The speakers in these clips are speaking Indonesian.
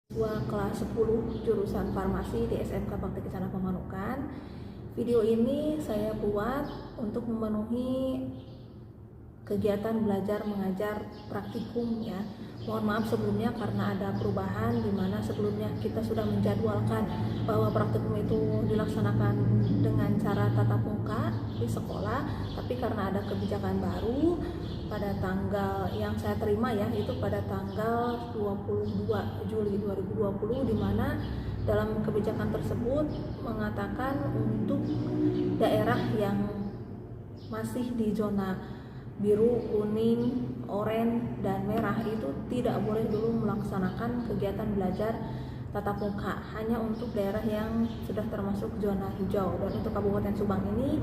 Siswa kelas 10 jurusan farmasi di SMK Bakti Kencana Pemanukan. Video ini saya buat untuk memenuhi kegiatan belajar mengajar praktikum ya. Mohon maaf sebelumnya karena ada perubahan di mana sebelumnya kita sudah menjadwalkan bahwa praktikum itu dilaksanakan dengan cara tatap muka di sekolah, tapi karena ada kebijakan baru pada tanggal yang saya terima ya, itu pada tanggal 22 Juli 2020 di mana dalam kebijakan tersebut mengatakan untuk daerah yang masih di zona biru, kuning, oranye, dan merah itu tidak boleh dulu melaksanakan kegiatan belajar tatap muka, hanya untuk daerah yang sudah termasuk zona hijau, dan untuk Kabupaten Subang ini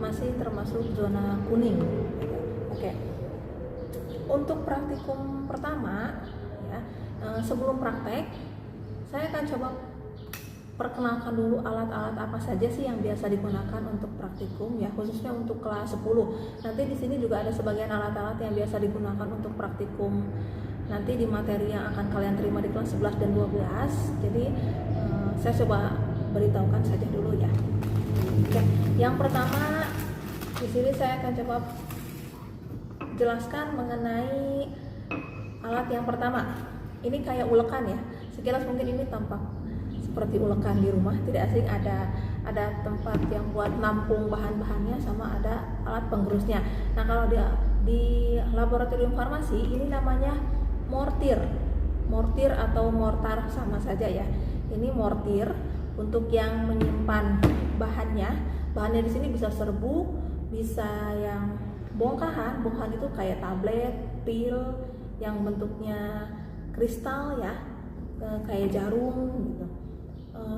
masih termasuk zona kuning. Oke. Untuk praktikum pertama ya, sebelum praktek saya akan coba perkenalkan dulu alat-alat apa saja sih yang biasa digunakan untuk praktikum ya, khususnya untuk kelas 10. Nanti di sini juga ada sebagian alat-alat yang biasa digunakan untuk praktikum nanti di materi yang akan kalian terima di kelas 11 dan 12. Jadi saya coba beritahukan saja dulu ya. Oke, yang pertama di sini saya akan coba jelaskan mengenai alat yang pertama. Ini kayak ulekan ya. Sekilas mungkin ini tampak seperti ulekan di rumah, tidak asing, ada tempat yang buat nampung bahan-bahannya sama ada alat penggerusnya. Nah, kalau di laboratorium farmasi ini namanya mortir atau mortar sama saja ya. Ini mortir untuk yang menyimpan bahannya. Bahannya di sini bisa serbuk, bisa yang bongkahan itu kayak tablet, pil yang bentuknya kristal ya, kayak jarum gitu.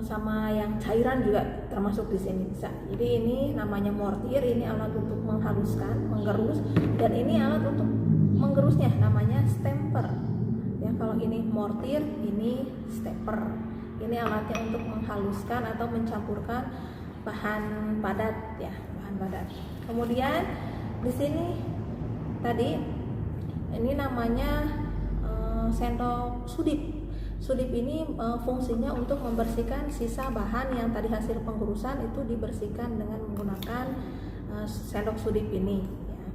Sama yang cairan juga termasuk di sini bisa. Jadi ini namanya mortir, ini alat untuk menghaluskan, menggerus, dan ini alat untuk menggerusnya namanya stamper. Ya, kalau ini mortir, ini stamper. Ini alatnya untuk menghaluskan atau mencampurkan bahan padat ya, bahan padat. Kemudian di sini tadi ini namanya sendok sudip. Sudip ini fungsinya untuk membersihkan sisa bahan yang tadi hasil penggurusan itu dibersihkan dengan menggunakan sendok sudip ini. Ya.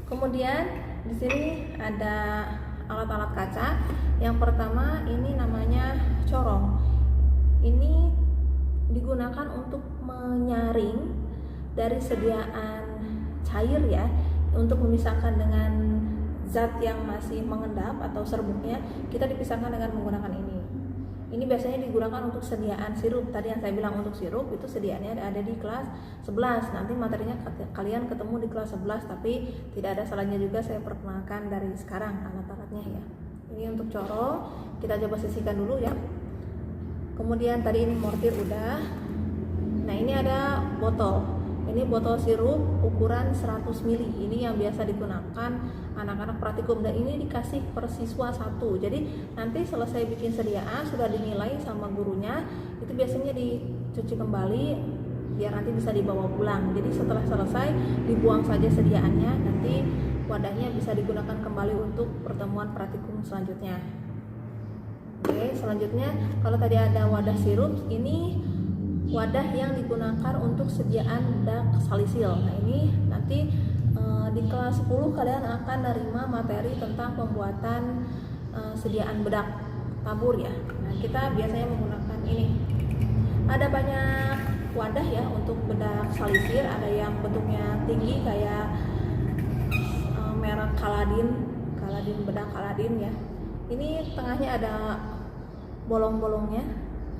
Kemudian di sini ada alat-alat kaca. Yang pertama ini namanya corong. Ini digunakan untuk menyaring dari sediaan cair ya, untuk memisahkan dengan zat yang masih mengendap atau serbuknya, kita dipisahkan dengan menggunakan ini. Ini biasanya digunakan untuk sediaan sirup. Tadi yang saya bilang untuk sirup itu sediaannya ada di kelas 11. Nanti materinya kalian ketemu di kelas 11, tapi tidak ada salahnya juga saya perkenalkan dari sekarang alat-alatnya ya. Ini untuk corong, kita coba sisihkan dulu ya. Kemudian tadi ini mortir udah. Nah, ini ada botol. Ini botol sirup ukuran 100 ml. Ini yang biasa digunakan anak-anak praktikum, dan ini dikasih per siswa 1. Jadi nanti selesai bikin sediaan sudah dinilai sama gurunya, itu biasanya dicuci kembali biar nanti bisa dibawa pulang. Jadi setelah selesai dibuang saja sediaannya, nanti wadahnya bisa digunakan kembali untuk pertemuan praktikum selanjutnya. Oke, selanjutnya kalau tadi ada wadah sirup, ini wadah yang digunakan untuk sediaan bedak salisil. Nah, ini nanti di kelas 10 kalian akan menerima materi tentang pembuatan sediaan bedak tabur ya. Nah, kita biasanya menggunakan ini. Ada banyak wadah ya untuk bedak salisil, ada yang bentuknya tinggi kayak merek Kaladin bedak Kaladin ya. Ini tengahnya ada bolong-bolongnya.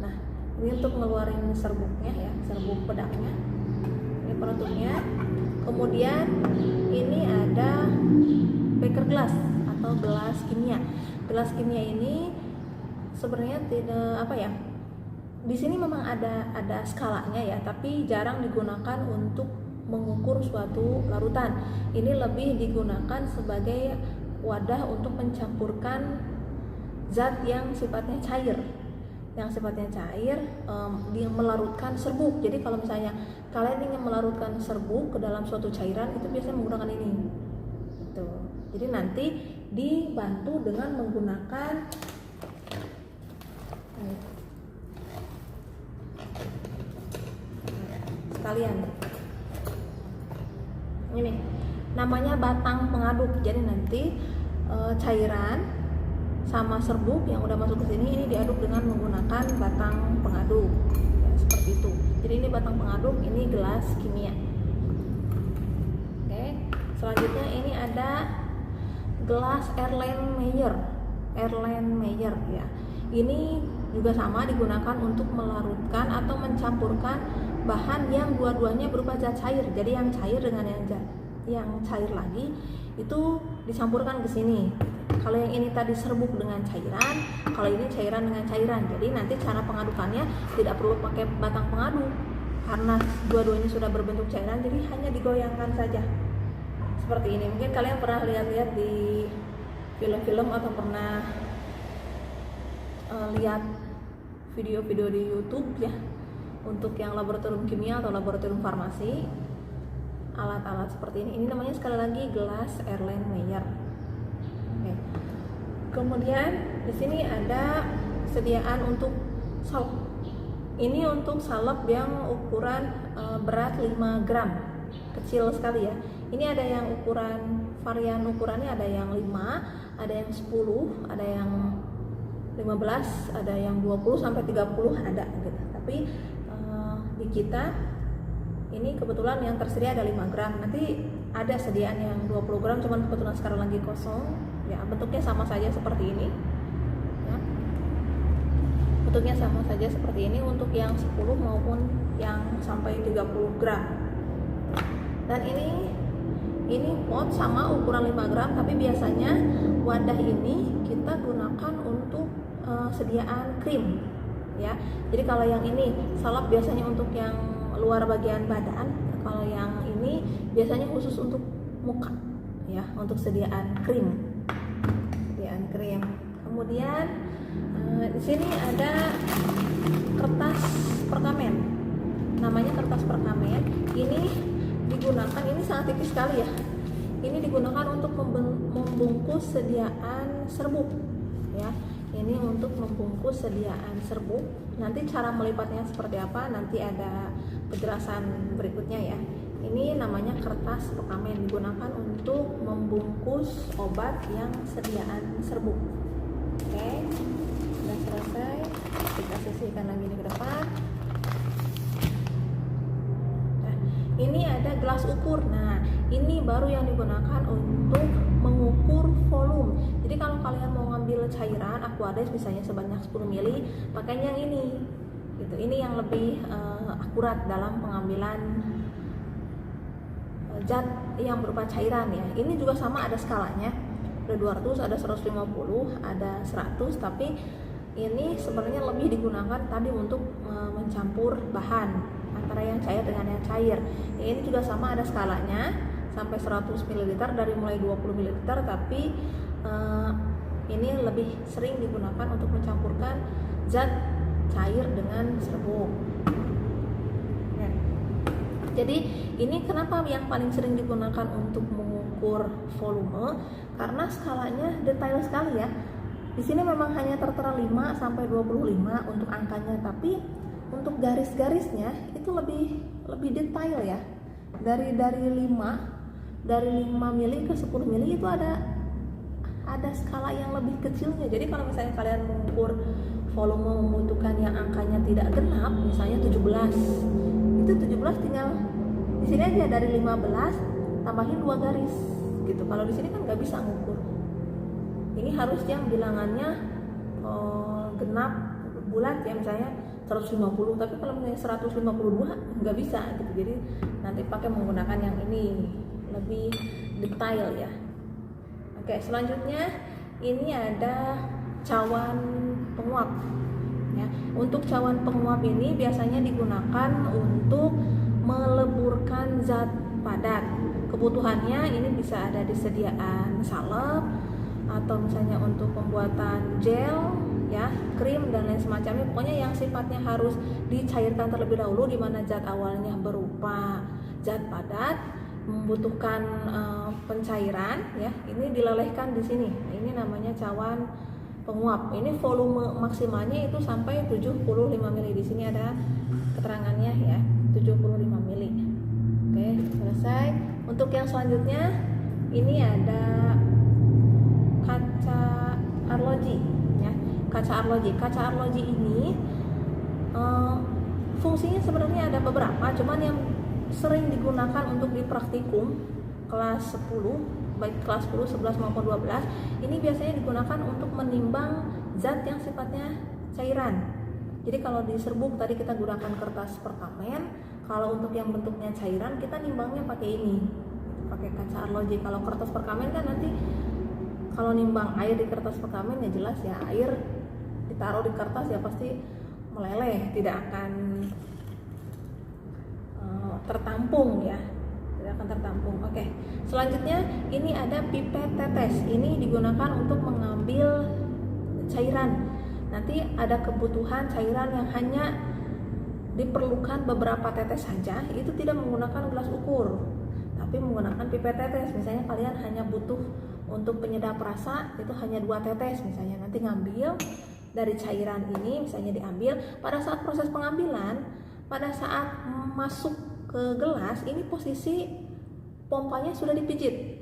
Nah, ini untuk ngeluarin serbuknya ya, serbuk bedaknya. Ini penutupnya. Kemudian ini ada beker gelas atau gelas kimia. Gelas kimia ini sebenarnya tidak apa ya. Di sini memang ada skalanya ya, tapi jarang digunakan untuk mengukur suatu larutan. Ini lebih digunakan sebagai wadah untuk mencampurkan zat yang sifatnya cair. Yang sifatnya cair, dia melarutkan serbuk. Jadi kalau misalnya kalian ingin melarutkan serbuk ke dalam suatu cairan, itu biasanya menggunakan ini. Gitu. Jadi nanti dibantu dengan menggunakan sekalian. Ini namanya batang pengaduk. Jadi nanti cairan sama serbuk yang udah masuk ke sini ini diaduk dengan menggunakan batang pengaduk ya, seperti itu. Jadi ini batang pengaduk, ini gelas kimia. Oke, selanjutnya ini ada gelas Erlenmeyer ya. Ini juga sama, digunakan untuk melarutkan atau mencampurkan bahan yang dua-duanya berupa zat cair. Jadi yang cair dengan yang cair lagi itu dicampurkan ke sini. Kalau yang ini tadi serbuk dengan cairan, kalau ini cairan dengan cairan. Jadi nanti cara pengadukannya tidak perlu pakai batang pengaduk karena dua-duanya sudah berbentuk cairan, jadi hanya digoyangkan saja. Seperti ini. Mungkin kalian pernah lihat di film-film atau pernah lihat video-video di YouTube ya, untuk yang laboratorium kimia atau laboratorium farmasi, alat-alat seperti ini. Ini namanya sekali lagi gelas Erlenmeyer. Oke. Kemudian di sini ada sediaan untuk salep. Ini untuk salep yang ukuran berat 5 gram, kecil sekali ya. Ini ada yang varian ukurannya ada yang 5, ada yang 10, ada yang 15, ada yang 20 sampai 30 ada gitu. Tapi di kita ini kebetulan yang tersedia ada 5 gram. Nanti ada sediaan yang 20 gram, cuman kebetulan sekarang lagi kosong. Ya, bentuknya sama saja seperti ini. Ya. Bentuknya sama saja seperti ini untuk yang 10 maupun yang sampai 30 gram. Dan ini pot sama ukuran 5 gram, tapi biasanya wadah ini kita gunakan untuk sediaan krim ya. Jadi kalau yang ini salep biasanya untuk yang luar bagian badan, kalau yang ini biasanya khusus untuk muka ya, untuk sediaan krim. Kemudian di sini ada kertas perkamen, namanya kertas perkamen. Ini digunakan, ini sangat tipis sekali ya, ini digunakan untuk membungkus sediaan serbuk ya. Ini untuk membungkus sediaan serbuk. Nanti cara melipatnya seperti apa nanti ada penjelasan berikutnya ya. Ini namanya kertas perkamen, digunakan untuk membungkus obat yang sediaan serbuk. Oke, sudah selesai, kita sisihkan lagi di depan. Nah, ini ada gelas ukur. Nah, ini baru yang digunakan untuk mengukur volume. Jadi kalau kalian mau ngambil cairan Aquades misalnya sebanyak 10 ml, pakainya yang ini gitu. Ini yang lebih akurat dalam pengambilan zat yang berupa cairan ya. Ini juga sama, ada skalanya, ada 200, ada 150, ada 100, tapi ini sebenarnya lebih digunakan tadi untuk mencampur bahan antara yang cair dengan yang cair. Ini juga sama, ada skalanya sampai 100 ml, dari mulai 20 ml, tapi ini lebih sering digunakan untuk mencampurkan zat cair dengan serbuk. Nah, jadi ini kenapa yang paling sering digunakan untuk mengukur volume, karena skalanya detail sekali ya. Di sini memang hanya tertera 5 sampai 25 untuk angkanya, tapi untuk garis-garisnya itu lebih detail ya. Dari 5 mili ke 10 mili itu ada skala yang lebih kecilnya. Jadi kalau misalnya kalian mengukur volume membutuhkan yang angkanya tidak genap, misalnya 17, itu 17 tinggal di sini aja dari 15 tambahin 2 garis gitu. Kalau di sini kan nggak bisa ngukur. Ini harus yang bilangannya genap bulat ya, misalnya 150, tapi kalau misalnya 152 nggak bisa gitu. Jadi nanti pakai menggunakan yang ini, lebih detail ya. Oke, selanjutnya ini ada cawan penguap ya. Untuk cawan penguap ini biasanya digunakan untuk meleburkan zat padat. Kebutuhannya ini bisa ada di sediaan salep atau misalnya untuk pembuatan gel ya, krim dan lain semacamnya. Pokoknya yang sifatnya harus dicairkan terlebih dahulu, di mana zat awalnya berupa zat padat membutuhkan pencairan ya, ini dilelehkan di sini. Ini namanya cawan penguap. Ini volume maksimalnya itu sampai 75 ml. Di sini ada keterangannya ya. 75 mili. Oke, selesai. Untuk yang selanjutnya ini ada kaca arloji ya. Kaca arloji ini fungsinya sebenarnya ada beberapa, cuman yang sering digunakan untuk di praktikum kelas 10, baik kelas 10, 11 maupun 12, ini biasanya digunakan untuk menimbang zat yang sifatnya cairan. Jadi kalau di serbuk tadi kita gunakan kertas perkamen, kalau untuk yang bentuknya cairan kita nimbangnya pakai ini, pakai kaca arloji. Kalau kertas perkamen kan nanti kalau nimbang air di kertas perkamen ya jelas ya, air ditaruh di kertas ya pasti meleleh, tidak akan tertampung ya, tidak akan tertampung. Oke, selanjutnya ini ada pipet tetes. Ini digunakan untuk mengambil cairan. Nanti ada kebutuhan cairan yang hanya diperlukan beberapa tetes saja, itu tidak menggunakan gelas ukur, tapi menggunakan pipet tetes. Misalnya kalian hanya butuh untuk penyedap rasa, itu hanya 2 tetes misalnya. Nanti ngambil dari cairan ini, misalnya diambil. Pada saat proses pengambilan, pada saat masuk ke gelas, ini posisi pompanya sudah dipijit.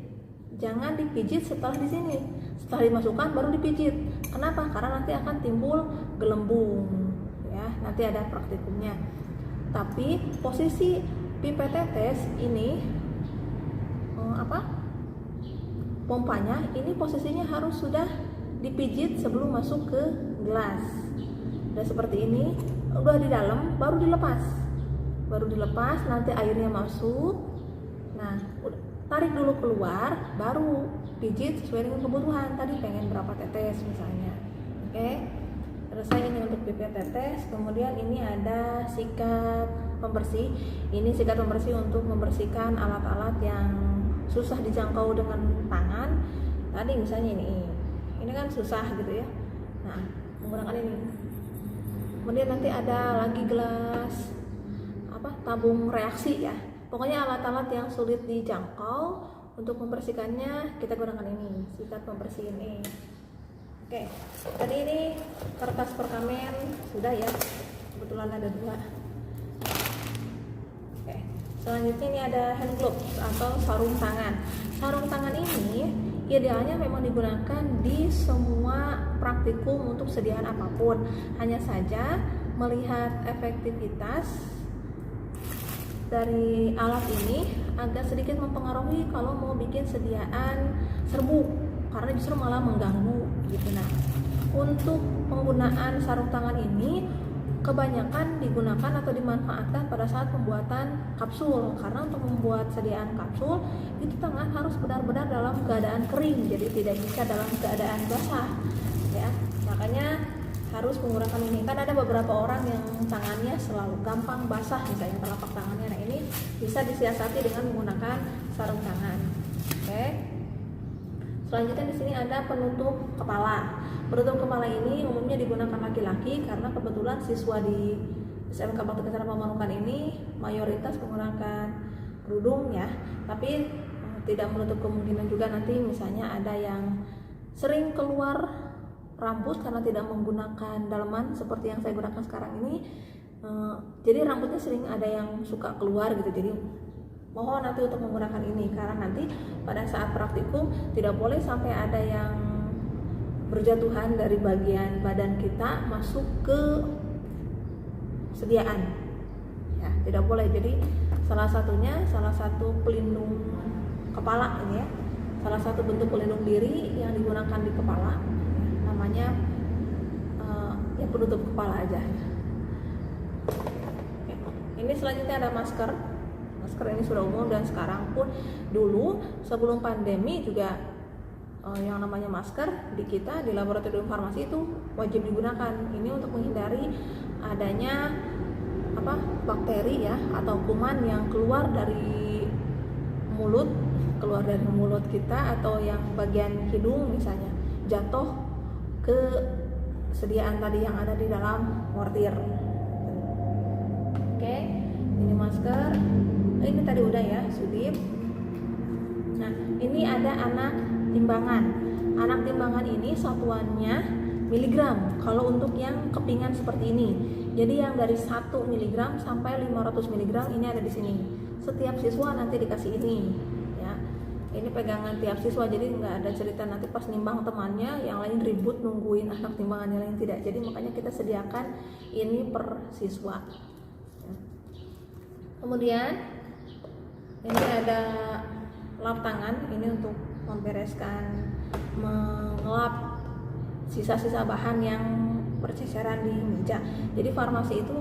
Jangan dipijit setelah di sini. Setelah dimasukkan baru dipijit. Kenapa? Karena nanti akan timbul gelembung. Ya, nanti ada praktikumnya. Tapi posisi pipet tetes ini pompanya ini posisinya harus sudah dipijit sebelum masuk ke gelas. Udah seperti ini, udah di dalam baru dilepas, nanti airnya masuk. Nah, tarik dulu keluar, baru pijit sesuai dengan kebutuhan. Tadi pengen berapa tetes misalnya. Oke, selesai ini untuk pipet tetes. Kemudian ini ada sikat pembersih. Ini sikat pembersih untuk membersihkan alat-alat yang susah dijangkau dengan tangan. Tadi misalnya ini kan susah gitu ya. Nah, menggunakan ini. Kemudian nanti ada lagi gelas tabung reaksi ya. Pokoknya alat-alat yang sulit dijangkau, untuk membersihkannya kita gunakan ini, sikat pembersih ini. Oke, tadi ini kertas perkamen sudah ya, kebetulan ada 2. Oke, selanjutnya ini ada hand gloves atau sarung tangan. Sarung tangan ini idealnya memang digunakan di semua praktikum untuk sediaan apapun. Hanya saja melihat efektivitas dari alat ini agak sedikit mempengaruhi kalau mau bikin sediaan serbuk, karena justru malah mengganggu gitu. Nah, untuk penggunaan sarung tangan ini kebanyakan digunakan atau dimanfaatkan pada saat pembuatan kapsul, karena untuk membuat sediaan kapsul itu tangan harus benar-benar dalam keadaan kering, jadi tidak bisa dalam keadaan basah ya. Makanya harus menggunakan ini. Kan ada beberapa orang yang tangannya selalu gampang basah misalnya telapak tangannya. Nah, ini bisa disiasati dengan menggunakan sarung tangan. Oke. Selanjutnya di sini ada penutup kepala. Penutup kepala ini umumnya digunakan laki-laki karena kebetulan siswa di SMK Bakti Kecerdasan Pemanukan ini mayoritas menggunakan kerudung ya. Tapi tidak menutup kemungkinan juga nanti misalnya ada yang sering keluar rambut karena tidak menggunakan daleman seperti yang saya gunakan sekarang ini. Jadi rambutnya sering ada yang suka keluar gitu. Jadi mohon nanti untuk menggunakan ini, karena nanti pada saat praktikum tidak boleh sampai ada yang berjatuhan dari bagian badan kita masuk ke sediaan ya, tidak boleh. Jadi salah satu pelindung kepala ini ya, salah satu bentuk pelindung diri yang digunakan di kepala namanya ya penutup kepala aja. Oke. Ini selanjutnya ada masker. Masker ini sudah umum dan sekarang pun, dulu sebelum pandemi juga yang namanya masker di kita di laboratorium farmasi itu wajib digunakan. Ini untuk menghindari adanya bakteri ya atau kuman yang keluar dari mulut kita, atau yang bagian hidung misalnya jatuh ke sediaan tadi yang ada di dalam mortir. Oke, ini masker. Ini tadi udah ya, sudip. Nah, ini ada anak timbangan. Anak timbangan ini satuannya miligram kalau untuk yang kepingan seperti ini. Jadi yang dari 1 miligram sampai 500 miligram ini ada di sini. Setiap siswa nanti dikasih ini ya. Ini pegangan tiap siswa, jadi nggak ada cerita nanti pas nimbang temannya yang lain ribut nungguin anak timbangan yang lain, tidak. Jadi makanya kita sediakan ini per siswa ya. Kemudian ini ada lap tangan, ini untuk membereskan, mengelap sisa-sisa bahan yang berceceran di meja. Jadi farmasi itu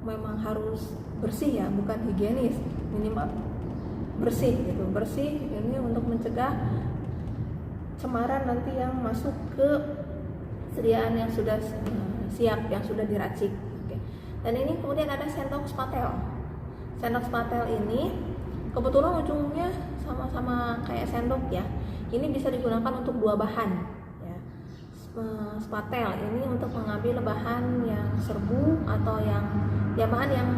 memang harus bersih ya, bukan higienis, minimal bersih gitu. Bersih ini untuk mencegah cemaran nanti yang masuk ke sediaan yang sudah siap, yang sudah diracik. Oke. Dan ini kemudian ada sendok spatel. Sendok spatel ini kebetulan ujungnya sama-sama kayak sendok ya. Ini bisa digunakan untuk 2 bahan. Spatel ini untuk mengambil bahan yang serbu atau yang ya bahan yang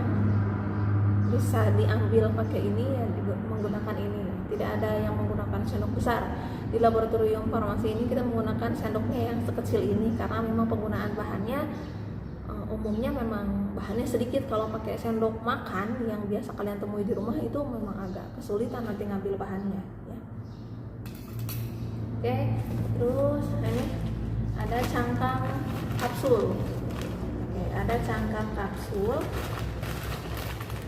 bisa diambil pakai ini ya, menggunakan ini. Tidak ada yang menggunakan sendok besar. Di laboratorium farmasi ini kita menggunakan sendoknya yang sekecil ini karena memang penggunaan bahannya umumnya memang bahannya sedikit. Kalau pakai sendok makan yang biasa kalian temui di rumah itu memang agak kesulitan nanti ngambil bahannya ya. Oke, terus ini ada cangkang kapsul. Oke, ada cangkang kapsul.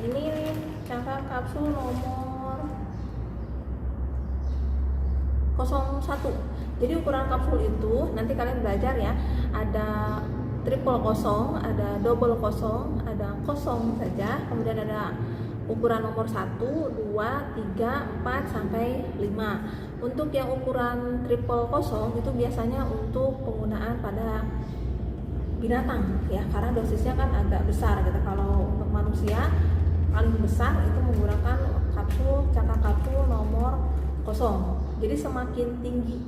Ini cangkang kapsul nomor 01. Jadi ukuran kapsul itu nanti kalian belajar ya, ada triple kosong, ada double kosong, ada kosong saja, kemudian ada ukuran nomor 1, 2, 3, 4 sampai 5. Untuk yang ukuran triple kosong itu biasanya untuk penggunaan pada binatang ya, karena dosisnya kan agak besar gitu. Kalau untuk manusia paling besar itu menggunakan kapsul, cangkang kapsul nomor kosong. Jadi semakin tinggi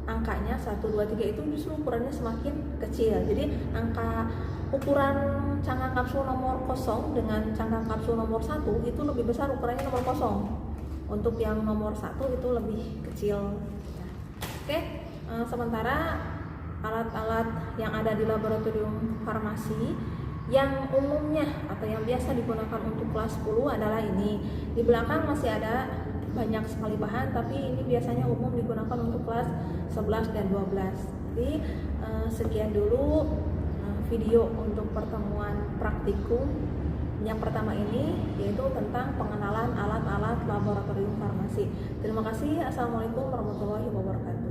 angkanya 1, 2, 3 itu justru ukurannya semakin kecil. Jadi angka ukuran cangkang kapsul nomor kosong dengan cangkang kapsul nomor 1 itu lebih besar ukurannya nomor kosong. Untuk yang nomor 1 itu lebih kecil. Oke, sementara alat-alat yang ada di laboratorium farmasi yang umumnya atau yang biasa digunakan untuk kelas 10 adalah ini. Di belakang masih ada banyak sekali bahan, tapi ini biasanya umum digunakan untuk kelas 11 dan 12. Jadi sekian dulu video untuk pertemuan praktikum yang pertama ini, yaitu tentang pengenalan alat-alat laboratorium farmasi. Terima kasih. Assalamualaikum warahmatullahi wabarakatuh.